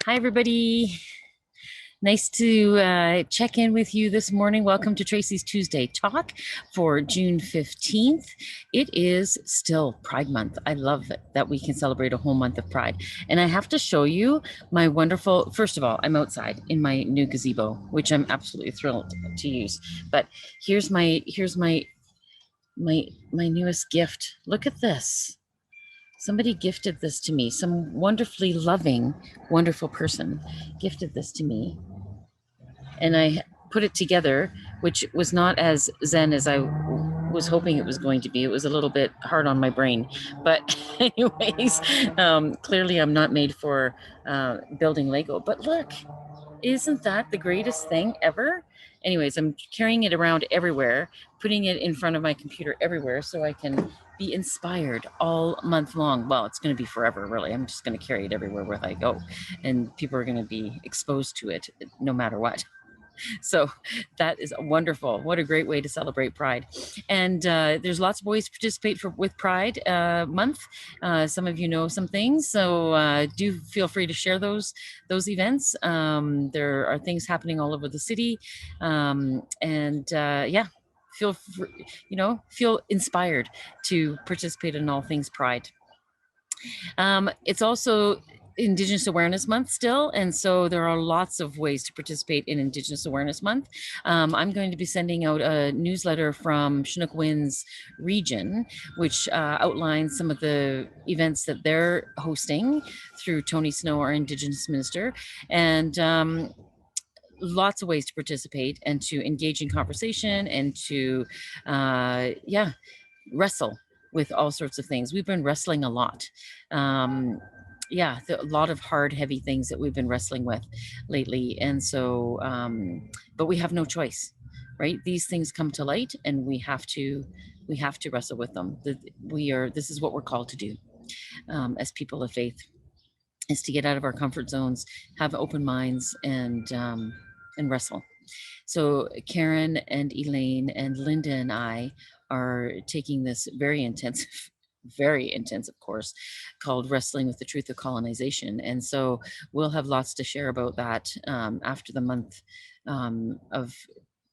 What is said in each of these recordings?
Hi, everybody. Nice to check in with you this morning. Welcome to Tracy's Tuesday Talk for June 15th. It is still Pride Month. I love that we can celebrate a whole month of Pride. And I have to show you my wonderful, first of all, I'm outside in my new gazebo, which I'm absolutely thrilled to use. But here's my newest gift. Look at this. Somebody gifted this to me. Some wonderfully loving, wonderful person gifted this to me. And I put it together, which was not as zen as I was hoping it was going to be. It was a little bit hard on my brain. But anyways, clearly I'm not made for building Lego. But look, isn't that the greatest thing ever? Anyways, I'm carrying it around everywhere, putting it in front of my computer everywhere so I can be inspired all month long. Well, it's going to be forever, really. I'm just going to carry it everywhere where I go, and people are going to be exposed to it no matter what. So that is wonderful. What a great way to celebrate Pride. And there's lots of ways to participate with Pride Month. Some of you know some things, so do feel free to share those events. There are things happening all over the city, yeah, feel inspired to participate in all things Pride. It's also Indigenous Awareness Month still, and so there are lots of ways to participate in Indigenous Awareness Month. I'm going to be sending out a newsletter from Chinook Winds region, which outlines some of the events that they're hosting through Tony Snow, our Indigenous minister, and lots of ways to participate and to engage in conversation and to, wrestle with all sorts of things. We've been wrestling a lot. A lot of hard, heavy things that we've been wrestling with lately. And so, but we have no choice, right? These things come to light and we have to wrestle with them. This is what we're called to do as people of faith, is to get out of our comfort zones, have open minds, and wrestle. So Karen and Elaine and Linda and I are taking this very intensive course called Wrestling with the Truth of Colonization. And so we'll have lots to share about that after the month of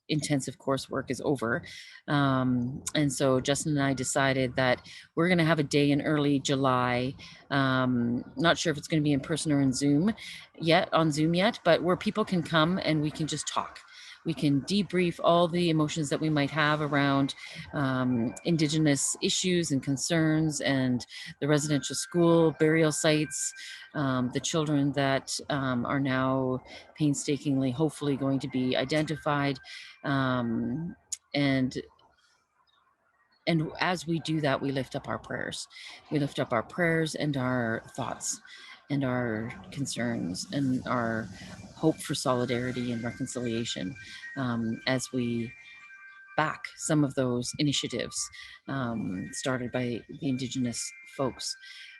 intensive coursework is over. And so Justin and I decided that we're going to have a day in early July. Not sure if it's going to be in person or on Zoom yet, but where people can come and we can just talk. We can debrief all the emotions that we might have around Indigenous issues and concerns, and the residential school burial sites, the children that are now painstakingly, hopefully, going to be identified. And as we do that, we lift up our prayers. We lift up our prayers and our thoughts and our concerns and our hope for solidarity and reconciliation as we back some of those initiatives started by the Indigenous folks.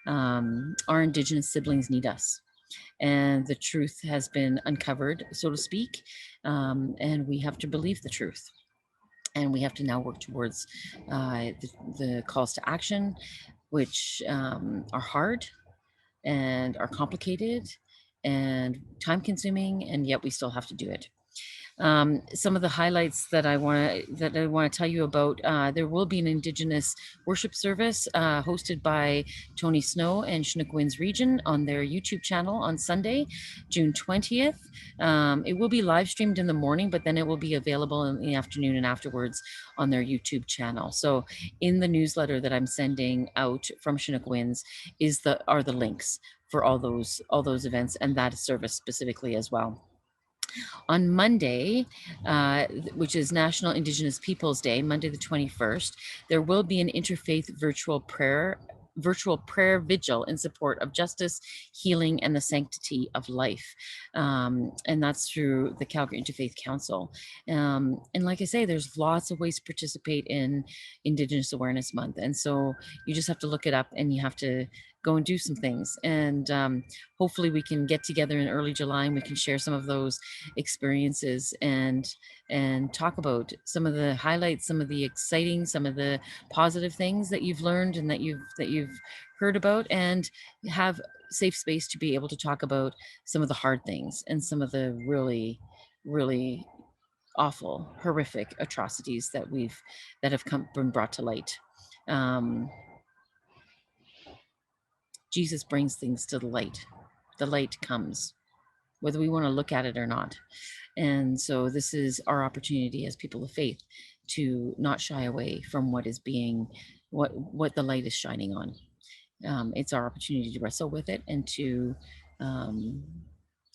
Our Indigenous siblings need us. And the truth has been uncovered, so to speak, and we have to believe the truth. And we have to now work towards the calls to action, which are hard and are complicated and time consuming, and yet we still have to do it. Some of the highlights that I want to tell you about, there will be an Indigenous worship service hosted by Tony Snow and Chinook Winds Region on their YouTube channel on Sunday, June 20th. It will be live streamed in the morning, but then it will be available in the afternoon and afterwards on their YouTube channel. So in the newsletter that I'm sending out from Chinook Winds are the links for all those events and that service specifically as well. On Monday, which is National Indigenous Peoples Day, Monday the 21st, there will be an interfaith virtual prayer vigil in support of justice, healing, and the sanctity of life. And that's through the Calgary Interfaith Council. And like I say, there's lots of ways to participate in Indigenous Awareness Month. And so you just have to look it up and you have to go and do some things. And hopefully we can get together in early July and we can share some of those experiences and talk about some of the highlights, some of the exciting, some of the positive things that you've learned and that you've heard about, and have safe space to be able to talk about some of the hard things and some of the really awful, horrific atrocities that have been brought to light. Um, Jesus brings things to the light. The light comes, whether we want to look at it or not. And so this is our opportunity as people of faith to not shy away from what is being, what the light is shining on. It's our opportunity to wrestle with it and um,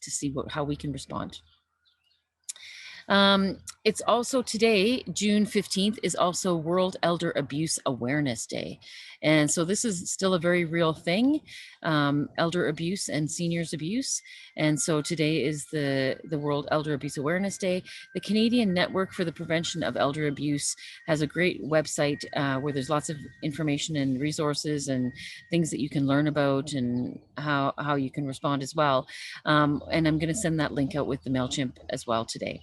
to see how we can respond. It's also today, June 15th, is also World Elder Abuse Awareness Day. And so this is still a very real thing, elder abuse and seniors abuse. And so today is the World Elder Abuse Awareness Day. The Canadian Network for the Prevention of Elder Abuse has a great website where there's lots of information and resources and things that you can learn about and how you can respond as well. And I'm going to send that link out with the MailChimp as well today.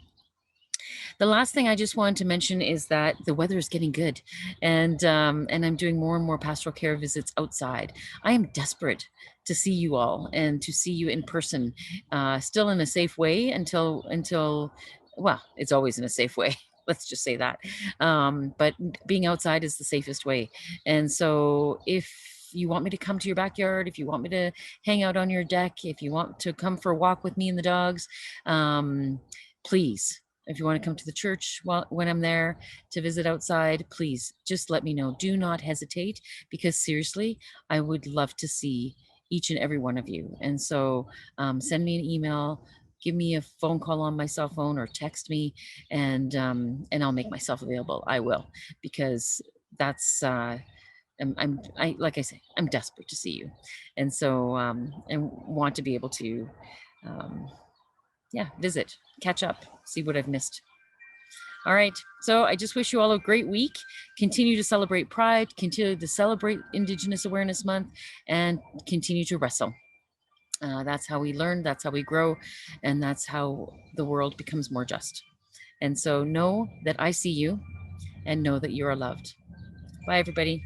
The last thing I just wanted to mention is that the weather is getting good, and I'm doing more and more pastoral care visits outside. I am desperate to see you all and to see you in person, still in a safe way until well, it's always in a safe way. Let's just say that. But being outside is the safest way. And so if you want me to come to your backyard, if you want me to hang out on your deck, if you want to come for a walk with me and the dogs, please, if you want to come to the church when I'm there to visit outside, please just let me know. Do not hesitate, because seriously, I would love to see each and every one of you. And so send me an email, give me a phone call on my cell phone, or text me, and I'll make myself available. I will, because that's I like I say, I'm desperate to see you, and so and want to be able to visit, catch up, see what I've missed. All right. So I just wish you all a great week. Continue to celebrate Pride, continue to celebrate Indigenous Awareness Month, and continue to wrestle. That's how we learn, that's how we grow, and that's how the world becomes more just. And so know that I see you, and know that you are loved. Bye, everybody.